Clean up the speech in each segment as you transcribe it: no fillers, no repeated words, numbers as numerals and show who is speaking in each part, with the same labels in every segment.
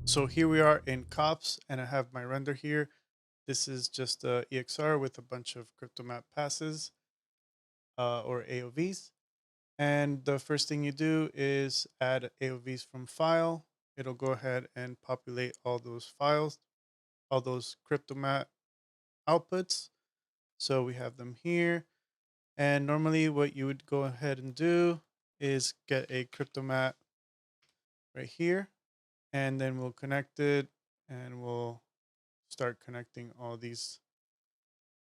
Speaker 1: So here we are in COPs and I have my render here. This is just a EXR with a bunch of Cryptomatte passes or AOVs. And the first thing you do is add AOVs from file. It'll go ahead and populate all those files, all those Cryptomatte outputs. So we have them here. And normally what you would go ahead and do is get a Cryptomatte right here. And then we'll connect it and we'll start connecting all these,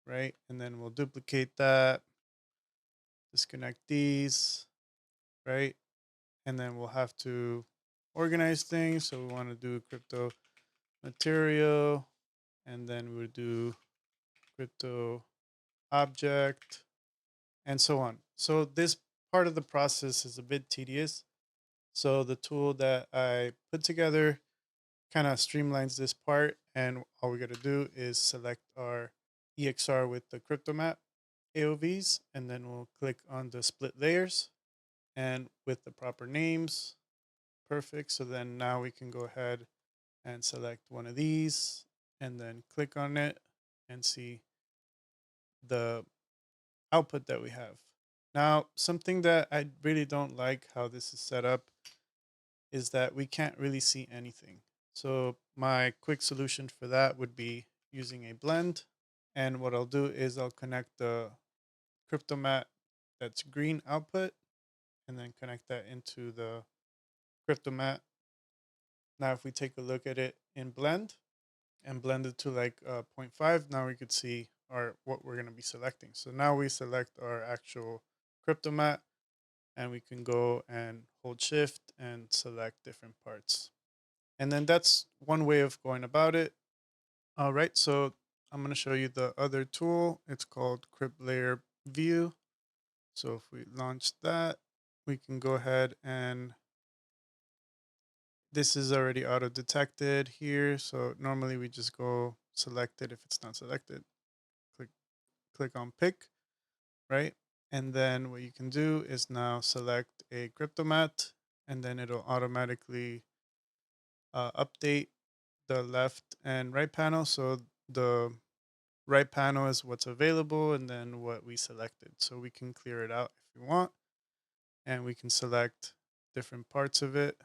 Speaker 1: right? And then we'll duplicate that, disconnect these, right? And then we'll have to organize things. So we want to do crypto material, and then we'll do crypto object, and so on. So this part of the process is a bit tedious. So the tool that I put together kind of streamlines this part, and all we got to do is select our EXR with the Cryptomatte AOVs, and then we'll click on the split layers and with the proper names. Perfect. So then now we can go ahead and select one of these and then click on it and see the output that we have. Now, something that I really don't like how this is set up is that we can't really see anything. So my quick solution for that would be using a blend. And what I'll do is I'll connect the Cryptomatte that's green output and then connect that into the Cryptomatte. Now, if we take a look at it in blend and blend it to like 0.5, now we could see our what we're going to be selecting. So now we select our actual Cryptomatte and we can go and hold shift and select different parts. And then that's one way of going about it. All right, so I'm going to show you the other tool. It's called Crypt Layer View. So if we launch that, we can go ahead and this is already auto detected here. So normally we just go select it. If it's not selected, click on pick, right? And then what you can do is now select a Cryptomatte, and then it'll automatically update the left and right panel. So the right panel is what's available and then what we selected. So we can clear it out if we want, and we can select different parts of it.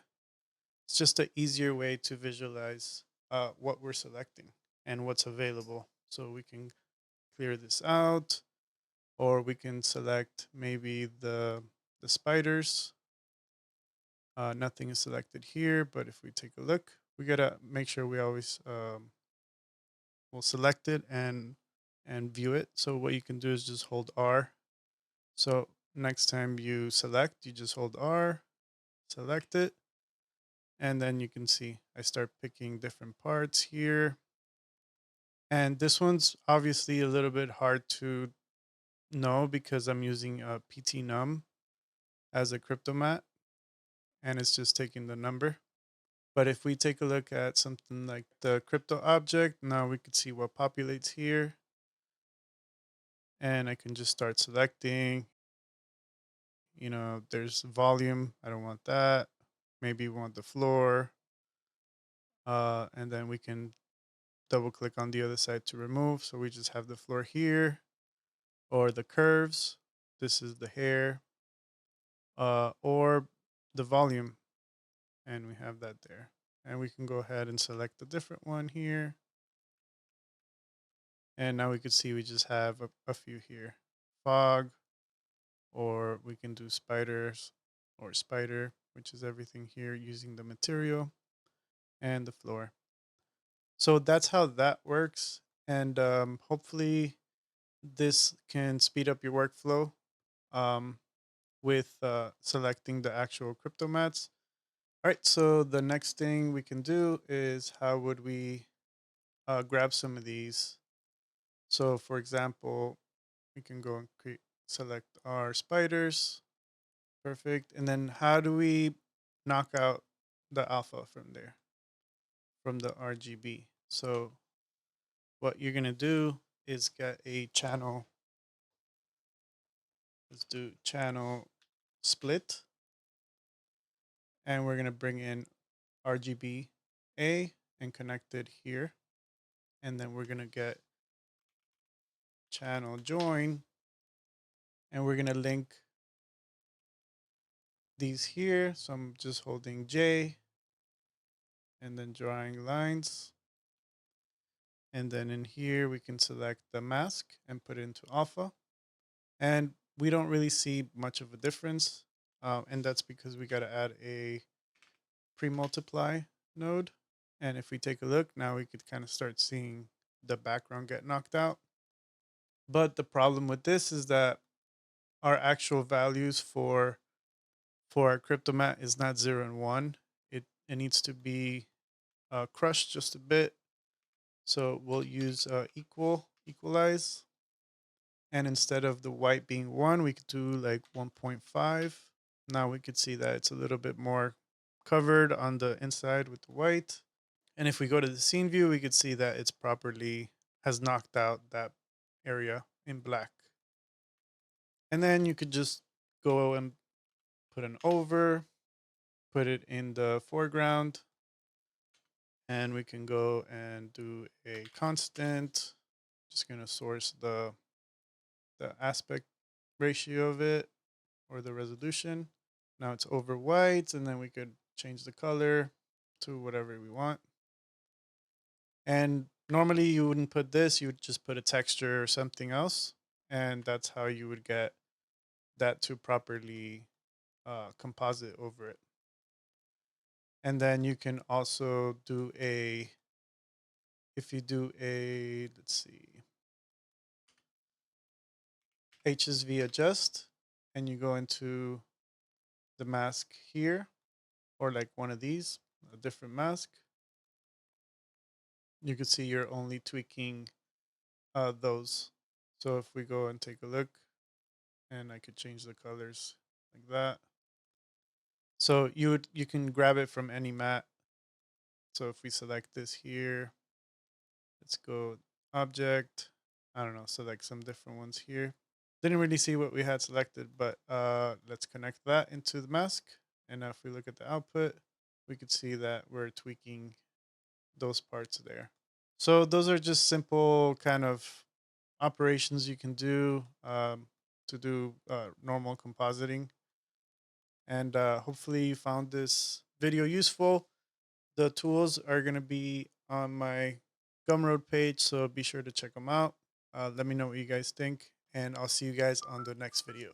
Speaker 1: It's just an easier way to visualize what we're selecting and what's available. So we can clear this out, or we can select maybe the spiders. Nothing is selected here, but if we take a look, we gotta make sure we always will select it and view it. So what you can do is just hold R. So next time you select, you just hold R, select it, and then you can see I start picking different parts here. And this one's obviously a little bit hard to know because I'm using a PT num as a Cryptomatte and it's just taking the number. But if we take a look at something like the crypto object, now we could see what populates here. And I can just start selecting. There's volume. I don't want that. Maybe we want the floor. And then we can double click on the other side to remove. So we just have the floor here or the curves. This is the hair or the volume. And we have that there. And we can go ahead and select a different one here. And now we can see we just have a few here. Fog, or we can do spiders or spider, which is everything here using the material and the floor. So that's how that works. And hopefully this can speed up your workflow um, with selecting the actual Cryptomattes. All right, so the next thing we can do is how would we grab some of these? So for example, we can go and select our spiders. Perfect. And then how do we knock out the alpha from there, from the RGB? So what you're going to do is get a channel. Let's do channel split. And we're going to bring in RGB A and connect it here. And then we're going to get channel join, and we're going to link these here. So I'm just holding J and then drawing lines. And then in here, we can select the mask and put it into alpha. And we don't really see much of a difference. And that's because we got to add a pre-multiply node. And if we take a look, now we could kind of start seeing the background get knocked out. But the problem with this is that our actual values for our Cryptomatte is not 0 and 1. It needs to be crushed just a bit. So we'll use equalize. And instead of the white being 1, we could do like 1.5. Now we could see that it's a little bit more covered on the inside with the white. And if we go to the scene view, we could see that it's properly has knocked out that area in black. And then you could just go and put an over, put it in the foreground, and we can go and do a constant. Just going to source the aspect ratio of it or the resolution. Now it's over white, and then we could change the color to whatever we want. And normally you wouldn't put this, you would just put a texture or something else. And that's how you would get that to properly composite over it. And then you can also do if you do let's see, HSV adjust, and you go into the mask here, or like one of these, a different mask, you can see you're only tweaking those. So if we go and take a look, and I could change the colors like that. So you can grab it from any mat. So if we select this here, let's go object, I don't know, select some different ones here. Didn't really see what we had selected, but let's connect that into the mask. And now if we look at the output, we could see that we're tweaking those parts there. So those are just simple kind of operations you can do to do normal compositing. And hopefully you found this video useful. The tools are going to be on my Gumroad page, so be sure to check them out. Let me know what you guys think, and I'll see you guys on the next video.